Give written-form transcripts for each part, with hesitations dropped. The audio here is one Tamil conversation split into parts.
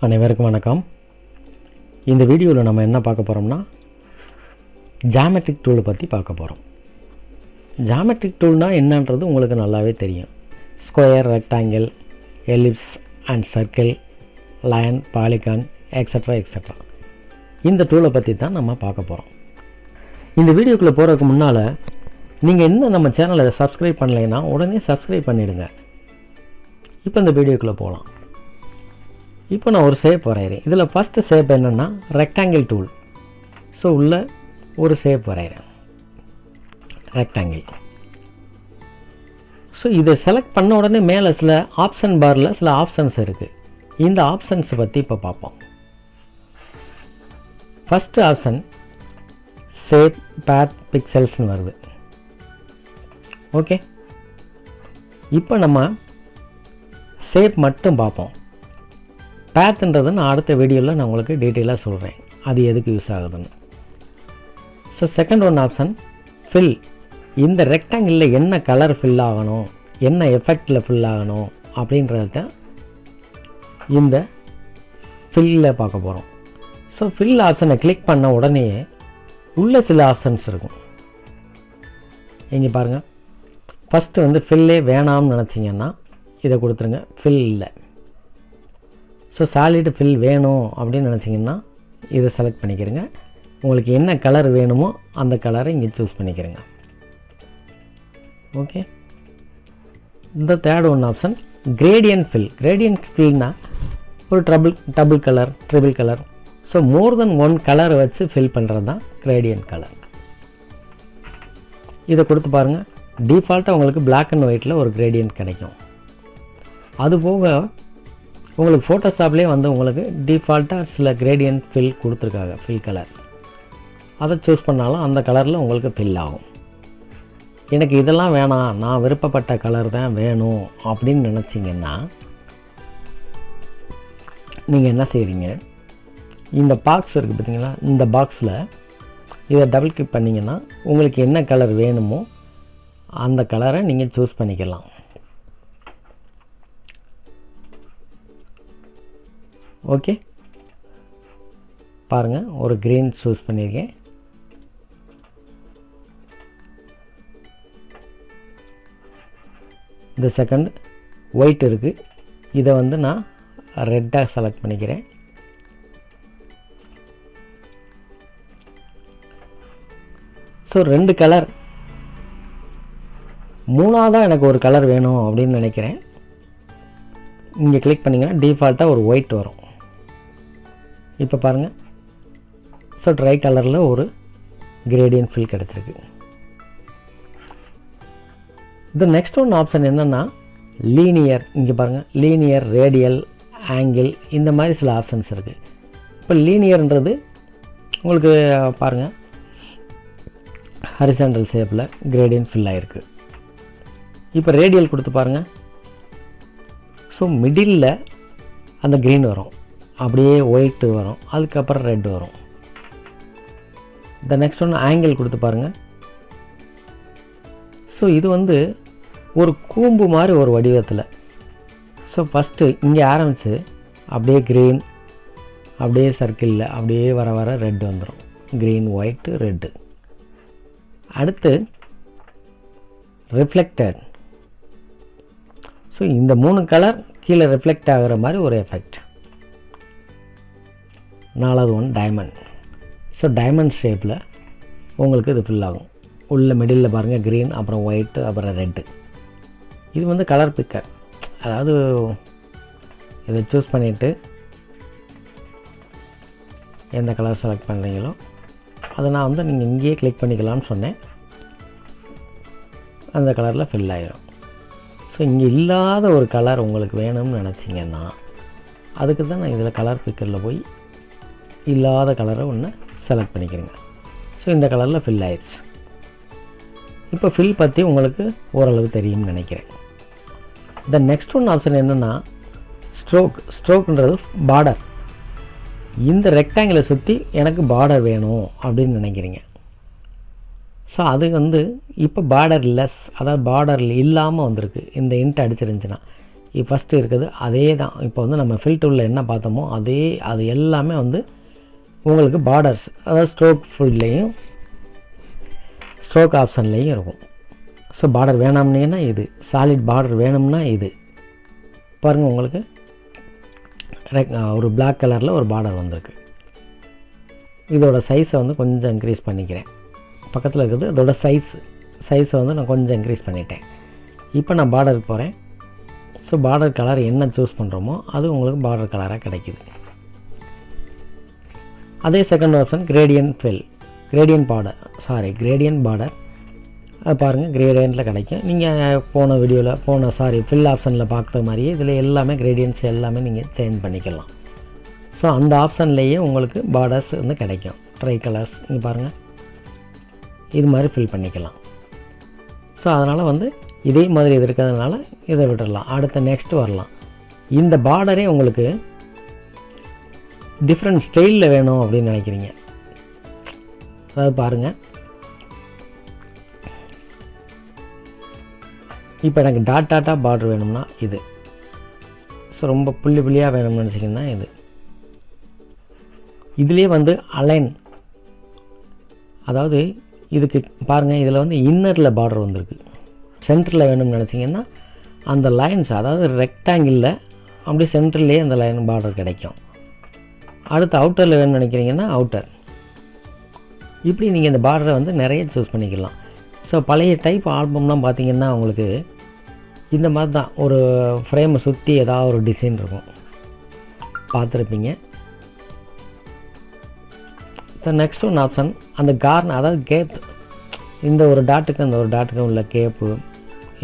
அனைவருக்கும் வணக்கம். இந்த வீடியோவில் நம்ம என்ன பார்க்க போகிறோம்னா ஜியாமெட்ரிக் டூலை பற்றி பார்க்க போகிறோம். ஜியாமெட்ரிக் டூல்னால் என்னன்றது உங்களுக்கு நல்லாவே தெரியும். Square, rectangle, ellipse and circle, line, polygon, extra extra. இந்த டூலை பற்றி தான் நம்ம பார்க்க போகிறோம். இந்த வீடியோக்குள்ளே போகிறதுக்கு முன்னால் நீங்கள் இன்னும் நம்ம சேனலை சப்ஸ்கிரைப் பண்ணலைன்னா உடனே சப்ஸ்கிரைப் பண்ணிவிடுங்க. இப்போ இந்த வீடியோக்குள்ளே போகலாம். இப்போ நான் ஒரு ஷேப் வரைகிறேன். இதில் ஃபஸ்ட்டு ஷேப் என்னென்னா ரெக்டாங்கிள் டூல். ஸோ உள்ள ஒரு ஷேப் வரைகிறேன், ரெக்டாங்கிள். ஸோ இதை செலக்ட் பண்ண உடனே மேலே சில ஆப்ஷன் பாரில் சில ஆப்ஷன்ஸ் இருக்குது. இந்த ஆப்ஷன்ஸ் பற்றி இப்போ பார்ப்போம். ஃபஸ்ட்டு ஆப்ஷன் ஷேப், பேத், பிக்சல்ஸ்னு வருது. ஓகே, இப்போ நம்ம ஷேப் மட்டும் பார்ப்போம். பேத்துன்றது நான் அடுத்த வீடியோவில் நான் உங்களுக்கு டீட்டெயிலாக சொல்கிறேன் அது எதுக்கு யூஸ் ஆகுதுன்னு. So second one option fill. இந்த ரெக்டாங்கிளில் என்ன கலர் ஃபில் ஆகணும், என்ன எஃபெக்டில் ஃபில் ஆகணும் அப்படின்றத இந்த ஃபில்லில் பார்க்க போகிறோம். ஸோ ஃபில் ஆப்ஷனை கிளிக் பண்ண உடனே உள்ள சில ஆப்ஷன்ஸ் இருக்கும். இங்கே பாருங்கள், ஃபஸ்ட்டு வந்து ஃபில்லே வேணாம்னு நினச்சிங்கன்னா இதை கொடுத்துருங்க, ஃபில் இல்லை. ஸோ சாலிட் ஃபில் வேணும் அப்படின்னு நினச்சிங்கன்னா இதை செலக்ட் பண்ணிக்கிறங்க. உங்களுக்கு என்ன கலர் வேணுமோ அந்த கலரை இங்கே சூஸ் பண்ணிக்கிறங்க. ஓகே, இந்த third one option gradient fill. Gradient ஃபில்னால் ஒரு double colour, triple colour, so more then one கலரை வச்சு ஃபில் பண்ணுறது தான் கிரேடியன்ட் கலர். இதை கொடுத்து பாருங்கள், டிஃபால்ட்டாக உங்களுக்கு பிளாக் அண்ட் ஒயிட்டில் ஒரு கிரேடியன்ட் கிடைக்கும். அதுபோக உங்களுக்கு ஃபோட்டோஷாப்லேயே வந்து உங்களுக்கு டிஃபால்ட்டாக சில கிரேடியன்ட் ஃபில் கொடுத்துருக்காங்க, ஃபில் கலர். அதை சூஸ் பண்ணாலும் அந்த கலரில் உங்களுக்கு ஃபில் ஆகும். எனக்கு இதெல்லாம் வேணாம், நான் விருப்பப்பட்ட கலர் தான் வேணும் அப்படின்னு நினச்சிங்கன்னா நீங்கள் என்ன செய்கிறீங்க, இந்த பாக்ஸ் இருக்குது பார்த்தீங்களா, இந்த பாக்ஸில் இதை டபுள் கிளிக் பண்ணிங்கன்னா உங்களுக்கு என்ன கலர் வேணுமோ அந்த கலரை நீங்கள் சூஸ் பண்ணிக்கலாம். ஓகே, பாருங்கள், ஒரு க்ரீன் சூஸ் பண்ணியிருக்கேன். இந்த செகண்ட் ஒயிட் இருக்குது, இதை வந்து நான் ரெட்டாக செலக்ட் பண்ணிக்கிறேன். ஸோ ரெண்டு கலர், மூணாவதாக எனக்கு ஒரு கலர் வேணும் அப்படின்னு நினைக்கிறேன். இங்கே கிளிக் பண்ணிங்கன்னா டிஃபால்ட்டாக ஒரு ஒயிட் வரும். இப்போ பாருங்கள், ஸோ ட்ரை கலரில் ஒரு கிரேடியன்ட் ஃபில் கிடச்சிருக்கு. இந்த நெக்ஸ்ட் ஒன் ஆப்ஷன் என்னென்னா லீனியர். இங்கே பாருங்கள், லீனியர், ரேடியல், ஆங்கிள், இந்த மாதிரி சில ஆப்ஷன்ஸ் இருக்குது. இப்போ லீனியர்ன்றது உங்களுக்கு பாருங்கள் ஹரிசாண்டல் ஷேப்பில் கிரேடியன்ட் ஃபில் ஆகிருக்கு. இப்போ ரேடியல் கொடுத்து பாருங்கள், ஸோ மிடில் அந்த க்ரீன் வரும், அப்படியே ஒயிட்டு வரும், அதுக்கப்புறம் ரெட் வரும். இந்த நெக்ஸ்ட் ஒன்று ஆங்கிள் கொடுத்து பாருங்கள். ஸோ இது வந்து ஒரு கூம்பு மாதிரி ஒரு வடிவத்தில். ஸோ ஃபஸ்ட்டு இங்கே ஆரம்பித்து அப்படியே க்ரீன், அப்படியே சர்க்கிளில் அப்படியே வர வர ரெட் வந்துடும். Green, white, red. அடுத்து ரிஃப்ளெக்டட். ஸோ இந்த மூணு கலர் கீழே ரிஃப்ளெக்ட் ஆகிற மாதிரி ஒரு எஃபெக்ட். நாலாவது ஒன் டைமண்ட். ஸோ டைமண்ட் ஷேப்பில் உங்களுக்கு இது ஃபில் ஆகும். உள்ள மிடில் பாருங்கள் க்ரீன், அப்புறம் ஒயிட்டு, அப்புறம் ரெட்டு. இது வந்து கலர் பிக்கர். அதாவது இதை சூஸ் பண்ணிவிட்டு எந்த கலர் செலக்ட் பண்ணுறீங்களோ அதை நான் வந்து நீங்கள் இங்கேயே கிளிக் பண்ணிக்கலாம்னு சொன்னேன். அந்த கலரில் ஃபில் ஆகிரும். ஸோ இங்கே இல்லாத ஒரு கலர் உங்களுக்கு வேணும்னு நினச்சிங்கன்னா அதுக்கு தான் நான் இதில் கலர் பிக்கரில் போய் இல்லாத கலரை ஒன்று செலக்ட் பண்ணிக்கிறேங்க. ஸோ இந்த கலரில் ஃபில் ஆயிடுச்சு. இப்போ ஃபில் பற்றி உங்களுக்கு ஓரளவு தெரியும்னு நினைக்கிறேன். இந்த நெக்ஸ்ட் ஒன் ஆப்ஷன் என்னென்னா ஸ்ட்ரோக். ஸ்ட்ரோக்குன்றது பார்டர். இந்த ரெக்டாங்கிளை சுற்றி எனக்கு பார்டர் வேணும் அப்படின்னு நினைக்கிறீங்க. ஸோ அது வந்து இப்போ பார்டர் லெஸ், அதாவது பார்டர் இல்லாமல் வந்திருக்கு. இந்த இன்ட் அடிச்சிருந்துச்சுன்னா ஃபஸ்ட்டு இருக்குது அதே தான். இப்போ வந்து நம்ம ஃபில் டூலில் என்ன பார்த்தோமோ அது எல்லாமே வந்து உங்களுக்கு பார்டர்ஸ், அதாவது ஸ்ட்ரோக் ஃபுல்லையும் ஸ்ட்ரோக் ஆப்ஷன்லேயும் இருக்கும். ஸோ பார்டர் வேணாம்னீங்கன்னா இது, சாலிட் பார்டர் வேணும்னா இது பாருங்கள். உங்களுக்கு ஒரு பிளாக் கலரில் ஒரு பார்டர் வந்திருக்கு. இதோட சைஸை வந்து கொஞ்சம் இன்க்ரீஸ் பண்ணிக்கிறேன். பக்கத்தில் இருக்குது அதோட சைஸை வந்து நான் கொஞ்சம் இன்க்ரீஸ் பண்ணிட்டேன். இப்போ நான் பார்டருக்கு போகிறேன். ஸோ பார்டர் கலர் என்ன சூஸ் பண்ணுறோமோ அது உங்களுக்கு பார்டர் கலராக கிடைக்குது. அதே செகண்ட் ஆப்ஷன் கிரேடியன்ட் பார்டர் பாருங்கள், கிரேடியண்ட்டில் கிடைக்கும். நீங்கள் போன வீடியோவில் ஃபில் ஆப்ஷனில் பார்க்குற மாதிரியே இதில் எல்லாமே கிரேடியன்ட்ஸ் எல்லாமே நீங்கள் சேஞ்ச் பண்ணிக்கலாம். ஸோ அந்த ஆப்ஷன்லேயே உங்களுக்கு பார்டர்ஸ் வந்து கிடைக்கும். ட்ரை கலர்ஸ் இங்கே பாருங்கள், இது மாதிரி ஃபில் பண்ணிக்கலாம். ஸோ அதனால் வந்து இதே மாதிரி இது இருக்கிறதுனால இதை விட்டுடலாம். அடுத்த நெக்ஸ்ட்டு வரலாம். இந்த பார்டரே உங்களுக்கு டிஃப்ரெண்ட் ஸ்டைலில் வேணும் அப்படின்னு நினைக்கிறீங்க. அதாவது பாருங்கள், இப்போ எனக்கு டாட்டா பார்டர் வேணும்னா இது. ஸோ ரொம்ப புள்ளியாக வேணும்னு நினச்சிங்கன்னா இதுலேயே வந்து அலைன், அதாவது இதுக்கு பாருங்கள், இதில் வந்து இன்னரில் பார்டர் வந்திருக்கு. சென்டரில் வேணும்னு நினச்சிங்கன்னா அந்த லைன்ஸ், அதாவது ரெக்டாங்கிளில் அப்படியே சென்டர்லேயே அந்த லைன் பார்டர் கிடைக்கும். அடுத்து அவுட்டரில் வேணும்னு நினைக்கிறீங்கன்னா அவுட்டர். இப்படி நீங்கள் இந்த பார்டரை வந்து நிறைய சூஸ் பண்ணிக்கலாம். ஸோ பழைய டைப் ஆல்பம்லாம் பார்த்திங்கன்னா உங்களுக்கு இந்த மாதிரி தான் ஒரு ஃப்ரேமை சுற்றி ஏதாவது ஒரு டிசைன் இருக்கும், பார்த்துருப்பீங்க. ஸோ நெக்ஸ்ட் ஒன் ஆப்ஷன் அந்த அதாவது கேப், இந்த ஒரு டாட்டுக்கு அந்த ஒரு டாட்டுக்கும் உள்ள கேப்பு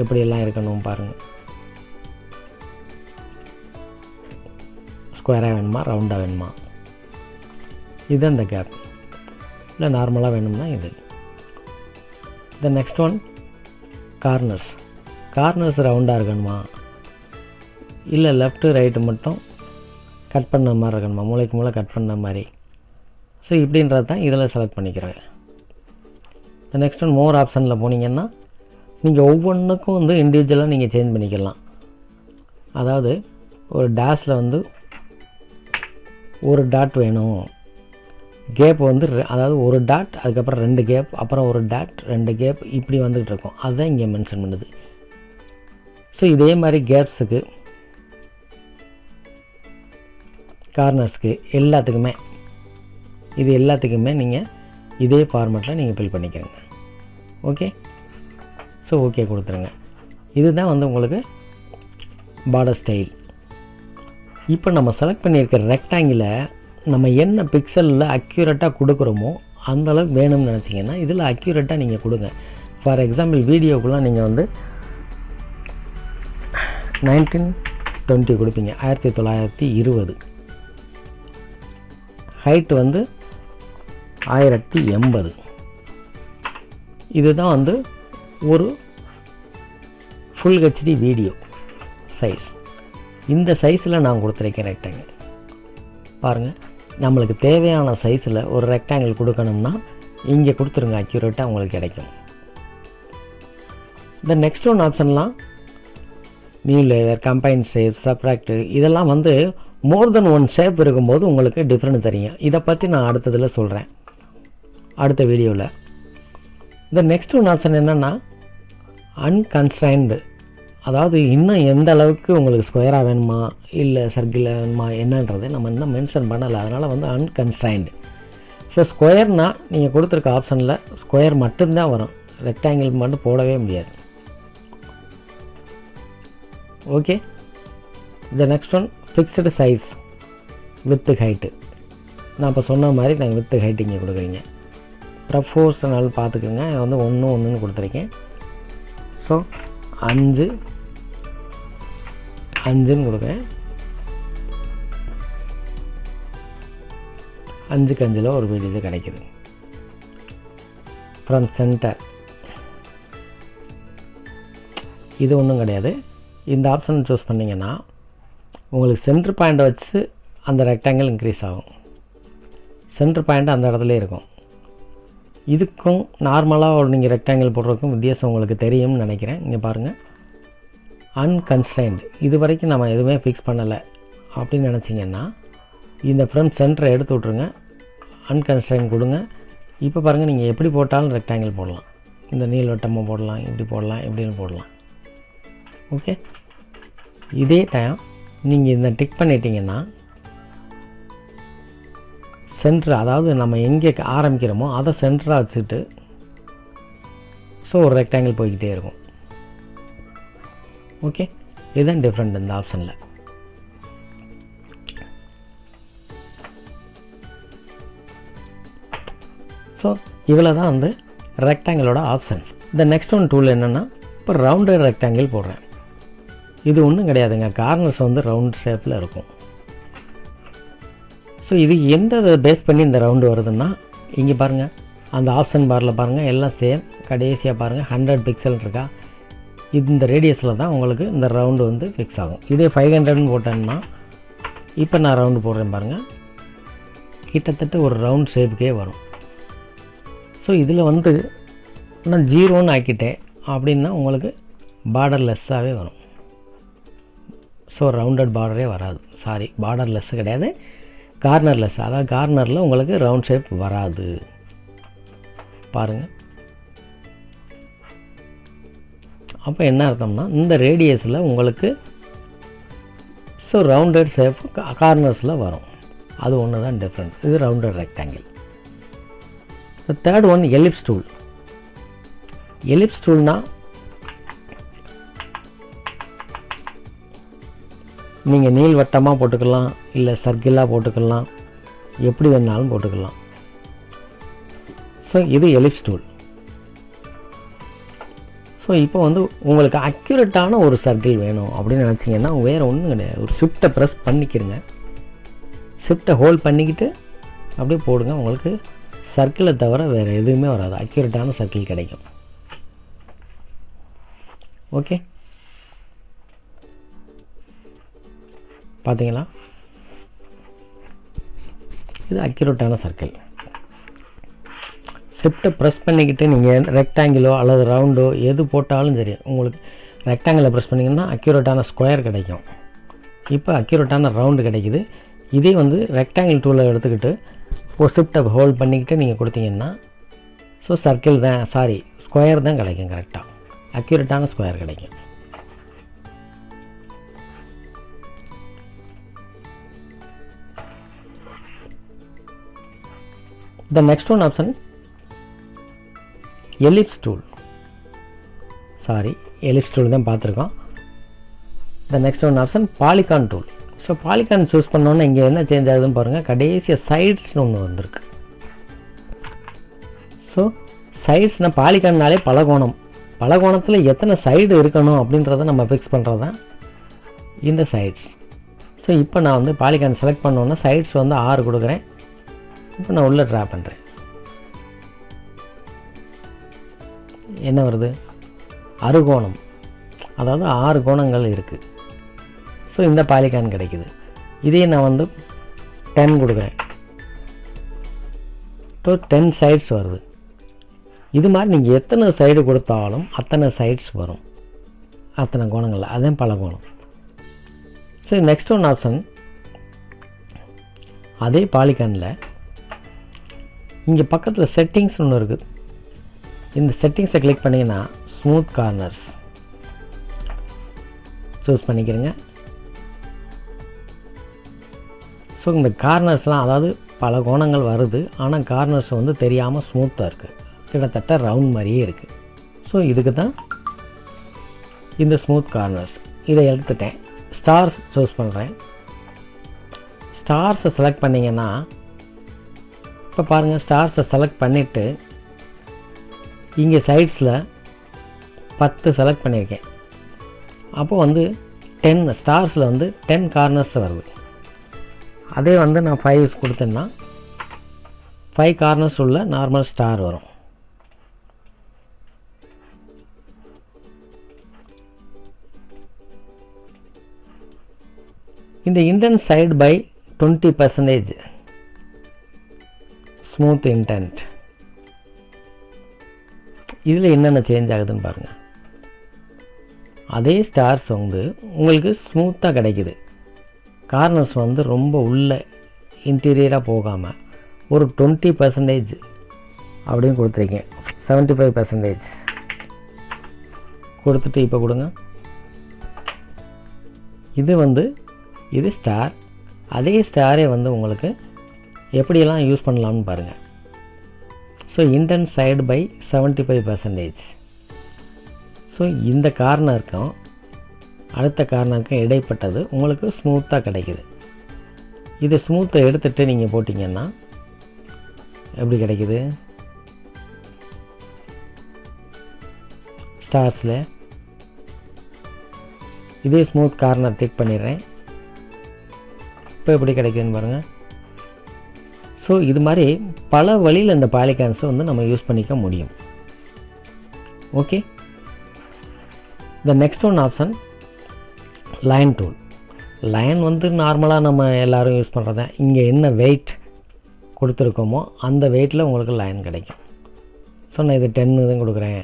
எப்படியெல்லாம் இருக்கணும் பாருங்கள். ஸ்கொயராக வேணுமா, ரவுண்டாக வேணுமா, இது அந்த கேப். இல்லை நார்மலாக வேணும்னா இது. த நெக்ஸ்ட் ஒன் கார்னர்ஸ் ரவுண்டாக இருக்கணுமா, இல்லை லெஃப்ட்டு ரைட்டு மட்டும் கட் பண்ண மாதிரி இருக்கணுமா, மூளைக்கு மூளை கட் பண்ண மாதிரி. ஸோ இப்படின்றது தான் இதில் செலக்ட் பண்ணிக்கிறேன். த நெக்ஸ்ட் ஒன் மோர் ஆப்ஷனில் போனீங்கன்னா நீங்கள் ஒவ்வொன்றுக்கும் வந்து இண்டிவிஜுவலாக நீங்கள் சேஞ்ச் பண்ணிக்கலாம். அதாவது ஒரு டேஷில் வந்து ஒரு டாட் வேணும், கேப் வந்து அதாவது ஒரு டாட், அதுக்கப்புறம் 2 கேப், அப்புறம் ஒரு டாட் 2 கேப், இப்படி வந்துகிட்டு இருக்கும். அதுதான் இங்கே மென்ஷன் பண்ணுது. ஸோ இதே மாதிரி கேப்ஸுக்கு, கார்னர்ஸ்க்கு எல்லாத்துக்குமே நீங்கள் இதே ஃபார்மேட்டில் நீங்கள் ஃபில் பண்ணிக்கிறீங்க. ஓகே, ஸோ ஓகே கொடுத்துருங்க. இதுதான் வந்து உங்களுக்கு பார்டர் ஸ்டைல். இப்போ நம்ம செலக்ட் பண்ணியிருக்கிற ரெக்டாங்கிளை நம்ம என்ன பிக்சலில் அக்யூரேட்டாக கொடுக்குறோமோ அந்தளவுக்கு வேணும்னு நினச்சிங்கன்னா இதில் அக்யூரேட்டாக நீங்கள் கொடுங்க. ஃபார் எக்ஸாம்பிள் வீடியோக்குள்ளே நீங்கள் வந்து 1920 கொடுப்பீங்க, 1920. ஹைட்டு வந்து 1080. இதுதான் வந்து ஒரு ஃபுல் ஹெச்டி வீடியோ சைஸ். இந்த சைஸில் நான் கொடுத்துருக்கேன் ரெக்டாங்கிள். பாருங்கள், நம்மளுக்கு தேவையான சைஸில் ஒரு ரெக்டாங்கிள் கொடுக்கணும்னா இங்கே கொடுத்துருங்க, அக்யூரேட்டாக உங்களுக்கு கிடைக்கும். இந்த நெக்ஸ்ட் ஒன் ஆப்ஷன்லாம் new layer, combine shape, subtract, இதெல்லாம் வந்து மோர் தென் ஒன் ஷேப் இருக்கும்போது உங்களுக்கு டிஃப்ரெண்ட் தெரியும். இதை பற்றி நான் அடுத்ததில் சொல்கிறேன், அடுத்த வீடியோவில். இந்த நெக்ஸ்ட் ஒன் ஆப்ஷன் என்னென்னா அன்கன்ஸ்ட்ரைன்டு, அதாவது இன்னும் எந்த அளவுக்கு உங்களுக்கு ஸ்கொயராக வேணுமா இல்லை சர்க்கிளாக வேணுமா என்னன்றது நம்ம இன்னும் மென்ஷன் பண்ணலை. அதனால் வந்து அன்கன்ஸ்ட்ரைன்டு. ஸோ ஸ்கொயர்னால் நீங்கள் கொடுத்துருக்க ஆப்ஷனில் ஸ்கொயர் மட்டும்தான் வரும், ரெக்டாங்கிள் மட்டும் போடவே முடியாது. ஓகே, இந்த next one fixed size with height. நான் இப்போ சொன்ன மாதிரி நாங்கள் வித்து ஹைட்டு இங்கே கொடுக்குறீங்க. ப்ரொபோர்ஷனல் பார்த்துக்குங்க, வந்து 1:1 கொடுத்துருக்கேன். ஸோ 5:5 கொடுக்குறேன். 5க்கு 5 ஒரு வீடு இது கிடைக்குது. ஃப்ரம் சென்டர் இது ஒன்றும் கிடையாது. இந்த ஆப்ஷன் சூஸ் பண்ணிங்கன்னா உங்களுக்கு சென்டர் பாயிண்ட்டை வச்சு அந்த ரெக்டாங்கிள் இன்க்ரீஸ் ஆகும். சென்டர் பாயிண்ட் அந்த இடத்துல இருக்கும். இதுக்கும் நார்மலாக நீங்கள் ரெக்டாங்கிள் போடுறதுக்கும் வித்தியாசம் உங்களுக்கு தெரியும்னு நினைக்கிறேன். இங்கே பாருங்கள், அன்கன்ஸ்ட்ரைன்டு, இது வரைக்கும் நம்ம எதுவுமே ஃபிக்ஸ் பண்ணலை அப்படின்னு நினச்சிங்கன்னா இந்த ஃப்ரம் சென்டரை எடுத்து விட்ருங்க, அன்கன்ஸ்ட்ரைன் கொடுங்க. இப்போ பாருங்கள், நீங்கள் எப்படி போட்டாலும் ரெக்டாங்கிள் போடலாம். இந்த நீள்வட்டமாக போடலாம், இப்படி போடலாம், எப்படின்னு போடலாம். ஓகே, இதே டைம் நீங்கள் இந்த டிக் பண்ணிட்டீங்கன்னா சென்டர், அதாவது நம்ம எங்கே ஆரம்பிக்கிறோமோ அதை சென்டராக வச்சுட்டு ஸோ ஒரு ரெக்டாங்கிள் போய்கிட்டே இருக்கும். ஓகே, இதுதான் டிஃப்ரெண்ட் இந்த ஆப்ஷனில். ஸோ இவ்வளோ தான் வந்து ரெக்டாங்கிளோட ஆப்ஷன்ஸ். இந்த நெக்ஸ்ட் ஒன் டூல் என்னென்னா, இப்போ ரவுண்டட் ரெக்டாங்கிள் போடுறேன். இது ஒன்றும் கிடையாதுங்க, கார்னர்ஸ் வந்து ரவுண்ட் ஷேப்பில் இருக்கும். ஸோ இது எந்த பேஸ் பண்ணி இந்த ரவுண்டு வருதுன்னா, இங்கே பாருங்கள், அந்த ஆப்ஷன் பாரில் பாருங்கள், எல்லாம் சேம். கடைசியாக பாருங்கள் 100 பிக்சல் இருக்கா, இந்த ரேடியஸில் தான் உங்களுக்கு இந்த ரவுண்டு வந்து ஃபிக்ஸ் ஆகும். இதே 500ன்னு போட்டேன்னா, இப்போ நான் ரவுண்டு போடுறேன் பாருங்கள், கிட்டத்தட்ட ஒரு ரவுண்ட் ஷேப்புக்கே வரும். ஸோ இதில் வந்து நான் 0ன்னு ஆக்கிட்டேன் அப்படின்னா உங்களுக்கு பார்டர் லெஸ்ஸாகவே வரும். ஸோ ரவுண்டட் பார்டரே வராது. சாரி, பார்டர் லெஸ் கிடையாது, கார்னர் லெஸ். அதாவது கார்னரில் உங்களுக்கு ரவுண்ட் ஷேப் வராது. பாருங்கள், அப்போ என்ன அர்த்தம்னா இந்த ரேடியஸில் உங்களுக்கு ஸோ ரவுண்டட் ஷேப் கார்னர்ஸில் வரும். அது ஒன்று தான் டிஃப்ரெண்ட். இது rounded rectangle. The third one, ellipse tool. Ellipse toolனா நீங்கள் நீள்வட்டமாக போட்டுக்கலாம், இல்லை சர்க்கிளாக போட்டுக்கலாம், எப்படி வேணாலும் போட்டுக்கலாம். ஸோ இது எலிப்ஸ் டூல். ஸோ இப்போ வந்து உங்களுக்கு அக்யூரேட்டான ஒரு சர்க்கிள் வேணும் அப்படின்னு நினச்சிங்கன்னா வேறு ஒன்றும் கிடையாது, ஒரு ஷிஃப்ட்டை ப்ரெஸ் பண்ணிக்கிறங்க, ஷிஃப்ட்டை ஹோல்ட் பண்ணிக்கிட்டு அப்படியே போடுங்க. உங்களுக்கு சர்க்கிளை தவிர வேறு எதுவுமே வராது, அக்யூரேட்டான சர்க்கிள் கிடைக்கும். ஓகே, பார்த்தீங்களா, இது அக்யூரேட்டான சர்க்கிள். ஷிஃப்ட்டை ப்ரெஸ் பண்ணிக்கிட்டு நீங்கள் ரெக்டாங்கிளோ அல்லது ரவுண்டோ எது போட்டாலும் சரி, உங்களுக்கு ரெக்டாங்கிளை ப்ரெஸ் பண்ணிங்கன்னா அக்யூரேட்டான ஸ்கொயர் கிடைக்கும். இப்போ அக்யூரேட்டான ரவுண்டு கிடைக்குது. இதே வந்து ரெக்டாங்கிள் டூலை எடுத்துக்கிட்டு ஒரு ஷிஃப்ட்டை ஹோல்ட் பண்ணிக்கிட்டு நீங்கள் கொடுத்தீங்கன்னா ஸோ சர்க்கிள் தான், சாரி ஸ்கொயர் தான் கிடைக்கும். கரெக்டாக அக்யூரேட்டான ஸ்கொயர் கிடைக்கும். The next one option, ellipse tool. Sorry, ellipse tool தான் பார்த்துருக்கோம். The next one option, polygon tool. So polygon choose பண்ணோன்னா இங்கே என்ன சேஞ்ச் ஆகுதுன்னு பாருங்கள், கடைசியாக சைட்ஸ்னு ஒன்று வந்திருக்கு. ஸோ சைட்ஸ்னால் பாலிகான்னாலே பலகோணம், பலகோணத்தில் எத்தனை சைடு இருக்கணும் அப்படின்றத நம்ம ஃபிக்ஸ் பண்ணுறது தான் இந்த சைட்ஸ். ஸோ இப்போ நான் வந்து பாலிகான் செலக்ட் பண்ணோன்னா சைட்ஸ் வந்து 6 கொடுக்குறேன். இப்போ நான் உள்ளே ட்ரா பண்ணுறேன். என்ன வருது, அறுகோணம், அதாவது 6 கோணங்கள் இருக்குது. ஸோ இந்த பாலிகான் கிடைக்குது. இதே நான் வந்து 10 கொடுக்குறேன். ஸோ 10 சைட்ஸ் வருது. இது மாதிரி நீங்கள் எத்தனை சைடு கொடுத்தாலும் அத்தனை சைட்ஸ் வரும், அத்தனை கோணங்கள், அதுதான் பலகோணம். ஸோ நெக்ஸ்ட் ஒன் ஆப்ஷன், அதே பாலிகானில் இங்கே பக்கத்தில் செட்டிங்ஸ் ஒன்று இருக்குது. இந்த செட்டிங்ஸை கிளிக் பண்ணிங்கன்னா ஸ்மூத் கார்னர்ஸ் சூஸ் பண்ணிக்கிறேங்க. ஸோ இந்த கார்னர்ஸ்லாம், அதாவது பல கோணங்கள் வருது, ஆனால் கார்னர்ஸ் வந்து தெரியாமல் ஸ்மூத்தாக இருக்குது, கிட்டத்தட்ட ரவுண்ட் மாதிரியே இருக்குது. ஸோ இதுக்கு தான் இந்த ஸ்மூத் கார்னர்ஸ். இதை எடுத்துட்டேன். ஸ்டார்ஸ் சூஸ் பண்ணுறேன். ஸ்டார்ஸை செலக்ட் பண்ணிங்கன்னா இப்போ பாருங்கள், ஸ்டார்ஸை செலக்ட் பண்ணிவிட்டு இங்கே சைட்ஸில் 10 செலக்ட் பண்ணியிருக்கேன். அப்போ வந்து 10 ஸ்டார்ஸில் வந்து 10 கார்னர்ஸ் வருது. அதே வந்து நான் 5 கொடுத்தேன்னா 5 கார்னர்ஸ் உள்ள நார்மல் ஸ்டார் வரும். இந்த indent side by 20% smooth indent, இதில் என்னென்ன சேஞ்ச் ஆகுதுன்னு பாருங்கள். அதே ஸ்டார்ஸ் வந்து உங்களுக்கு ஸ்மூத்தாக கிடைக்குது. கார்னர்ஸ் வந்து ரொம்ப உள்ள இன்டீரியராக போகாமல் ஒரு 20% அப்படின்னு கொடுத்துருக்கேன். 75% கொடுத்துட்டு இப்போ கொடுங்க. இது ஸ்டார். அதே ஸ்டாரே வந்து உங்களுக்கு எப்படியெல்லாம் யூஸ் பண்ணலாம்னு பாருங்கள். So indent side by 75%. So இந்த கார்னருக்கும் அடுத்த கார்னருக்கும் இடைப்பட்டது உங்களுக்கு ஸ்மூத்தாக கிடைக்குது. இது ஸ்மூத்தை எடுத்துகிட்டு நீங்கள் போட்டிங்கன்னா எப்படி கிடைக்குது? ஸ்டார்ஸில் இதே ஸ்மூத் கார்னர் டிக் பண்ணிடுறேன். இப்போ எப்படி கிடைக்குதுன்னு பாருங்கள். ஸோ இது மாதிரி பல வழியில் இந்த பாலிகான்ஸை வந்து நம்ம யூஸ் பண்ணிக்க முடியும். ஓகே, த next one option line tool. Line வந்து நார்மலாக நம்ம எல்லோரும் யூஸ் பண்ணுறது தான். இங்கே என்ன வெயிட் கொடுத்துருக்கோமோ அந்த வெயிட்டில் உங்களுக்கு லைன் கிடைக்கும். ஸோ நான் இது 10 தான் கொடுக்குறேன்.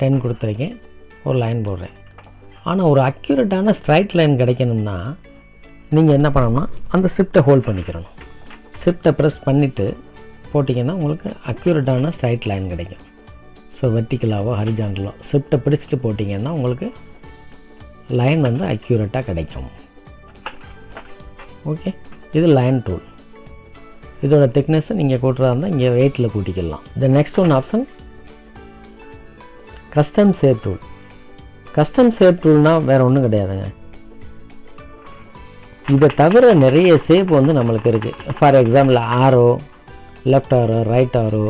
10 கொடுத்துருக்கேன், ஒரு லைன் போடுறேன். ஆனால் ஒரு அக்யூரேட்டான ஸ்ட்ரைட் லைன் கிடைக்கணும்னா நீங்கள் என்ன பண்ணணும்னா அந்த ஷிஃப்ட்டை ஹோல்ட் பண்ணிக்கிறணும். ஷிஃப்ட்டை ப்ரெஸ் பண்ணிவிட்டு போட்டிங்கன்னா உங்களுக்கு அக்யூரேட்டான ஸ்ட்ரைட் லைன் கிடைக்கும். ஸோ வெர்டிக்கலாவோ ஹரிஜாண்டலோ ஷிஃப்ட்டை பிடிச்சிட்டு போட்டிங்கன்னா உங்களுக்கு லைன் வந்து அக்யூரேட்டாக கிடைக்கும். ஓகே, இது லைன் டூல். இதோட திக்னஸ் நீங்கள் கூட்டுறதா இருந்தால் இங்கே வெயிட்டில் கூட்டிக்கலாம். The next one option custom shape tool. Custom shape டூல்னால் வேறு ஒன்றும் கிடையாதுங்க. இதை தவிர நிறைய ஷேப் வந்து நம்மளுக்கு இருக்குது. For example arrow, left arrow, right arrow,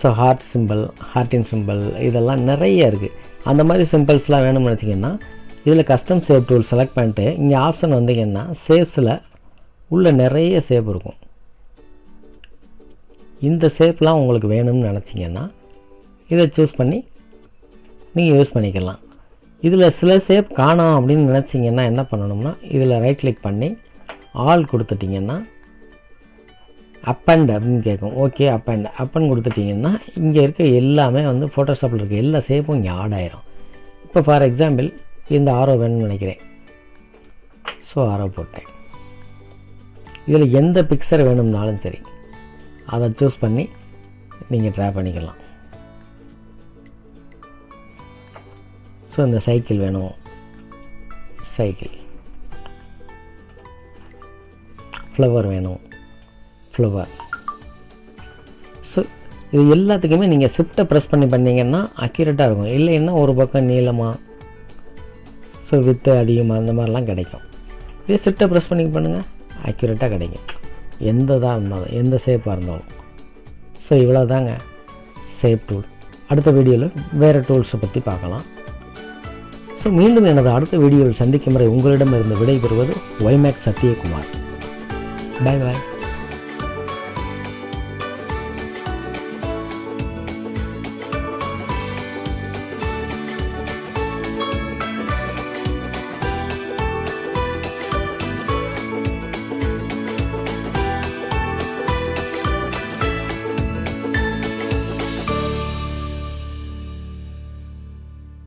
so heart symbol, ஹார்ட்டின் சிம்பிள், இதெல்லாம் நிறைய இருக்குது. அந்த மாதிரி சிம்பிள்ஸ்லாம் வேணும்னு வச்சிங்கன்னா இதில் கஸ்டம் ஷேப் டூல் செலக்ட் பண்ணிட்டு இங்கே ஆப்ஷன் வந்தீங்கன்னா ஷேப்ஸில் உள்ள நிறைய ஷேப் இருக்கும். இந்த ஷேப்லாம் உங்களுக்கு வேணும்னு நினச்சிங்கன்னா இதை சூஸ் பண்ணி நீங்கள் யூஸ் பண்ணிக்கலாம். இதில் சில ஷேப் காணோம் அப்படின்னு நினச்சிங்கன்னா என்ன பண்ணணும்னா இதில் ரைட் கிளிக் பண்ணி ஆல் கொடுத்துட்டிங்கன்னா அப்பண்ட் அப்படின்னு கேட்கும். ஓகே, அப்பண்ட் கொடுத்துட்டிங்கன்னா இங்கே இருக்க எல்லாமே வந்து ஃபோட்டோஷாப்பில் இருக்க எல்லா ஷேப்பும் இங்கே ஆட் ஆயிரும். இப்போ ஃபார் எக்ஸாம்பிள் இந்த ஆரோ வேணும்னு நினைக்கிறேன். ஸோ ஆரோ போட்டேன். இதில் எந்த பிக்சர் வேணும்னாலும் சரி அதை சூஸ் பண்ணி நீங்கள் ட்ரா பண்ணிக்கலாம். ஸோ இந்த சைக்கிள் வேணும், சைக்கிள். ஃப்ளவர் வேணும், ஃப்ளவர். ஸோ இது எல்லாத்துக்குமே நீங்கள் ஷிஃப்ட்டை ப்ரெஸ் பண்ணிங்கன்னா அக்யூரேட்டாக இருக்கும். இல்லைன்னா ஒரு பக்கம் நீளமாக, ஸோ வித்து அதிகமாக அந்த மாதிரிலாம் கிடைக்கும். இதே ஷிஃப்ட்டை ப்ரெஸ் பண்ணுங்கள், அக்யூரேட்டாக கிடைக்கும். எந்ததாக இருந்தாலும், எந்த ஷேப்பாக இருந்தாலும். ஸோ இவ்வளோ தாங்க ஷேப் டூல். அடுத்த வீடியோவில் வேறு டூல்ஸை பற்றி பார்க்கலாம். ஸோ மீண்டும் எனது அடுத்த வீடியோவில் சந்திக்கும் வரை உங்களிடமிருந்து விடைபெறுவது YMAX சத்யகுமார். பாய் பாய்.